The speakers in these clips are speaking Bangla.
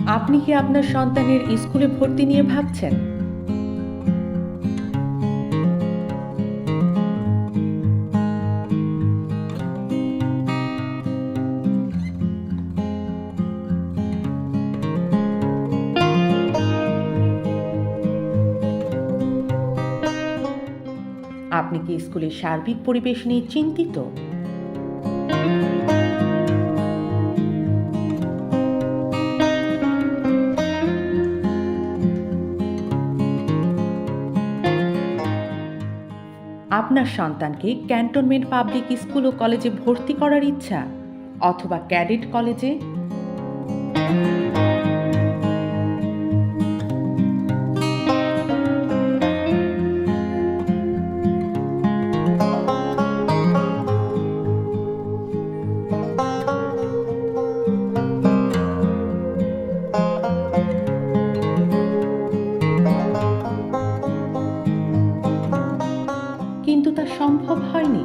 আপনি কি আপনার সন্তানের স্কুলে ভর্তি নিয়ে ভাবছেন? আপনি কি স্কুলের সার্বিক পরিবেশ নিয়ে চিন্তিত? আপনার সন্তানকে ক্যান্টনমেন্ট পাবলিক স্কুল ও কলেজে ভর্তি করার ইচ্ছা, অথবা ক্যাডেট কলেজে? কিন্তু তা সম্ভব হয়নি।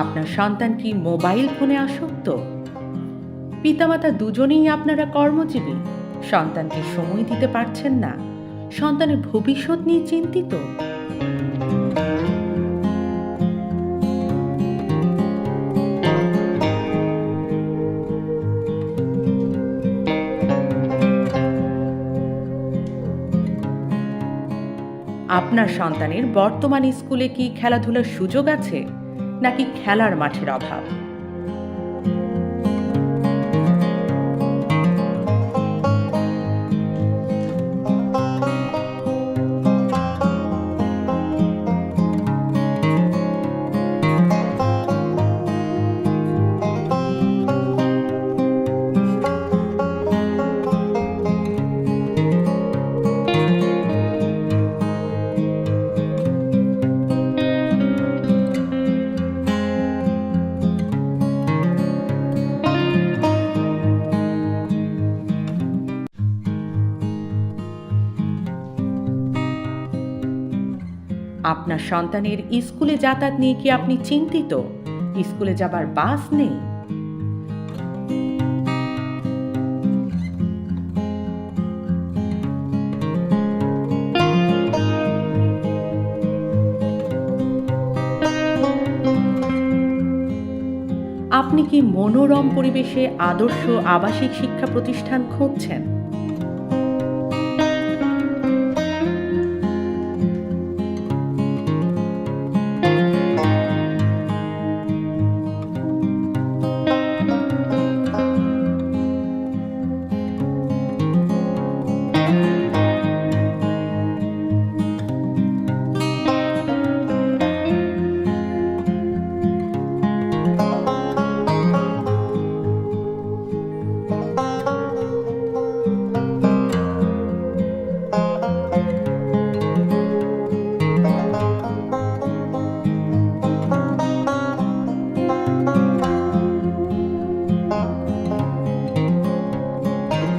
আপনার সন্তান কি মোবাইল ফোনে আসক্ত? পিতামাতা দুজনেই আপনারা কর্মজীবী, সন্তানকে সময় দিতে পারছেন না, সন্তানের ভবিষ্যৎ নিয়ে চিন্তিত। আপনার সন্তানের বর্তমান স্কুলে কি খেলাধুলার সুযোগ আছে, নাকি খেলার মাঠের অভাব? আপনার সন্তানের স্কুলে যাতায়াত নিয়ে কি আপনি চিন্তিত? স্কুলে যাবার বাস নেই? আপনি কি মনোরম পরিবেশে আদর্শ আবাসিক শিক্ষা প্রতিষ্ঠান খুঁজছেন?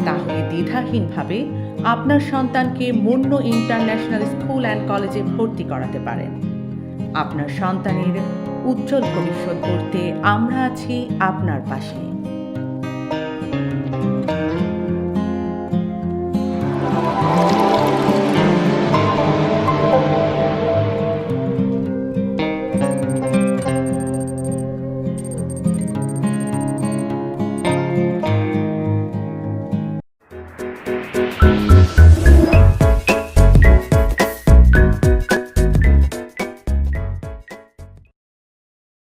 তাহলে দ্বিধাহীনভাবে আপনার সন্তানকে মুন্নো ইন্টারন্যাশনাল স্কুল অ্যান্ড কলেজে ভর্তি করাতে পারেন। আপনার সন্তানের উজ্জ্বল ভবিষ্যৎ গড়তে আমরা আছি আপনার পাশে।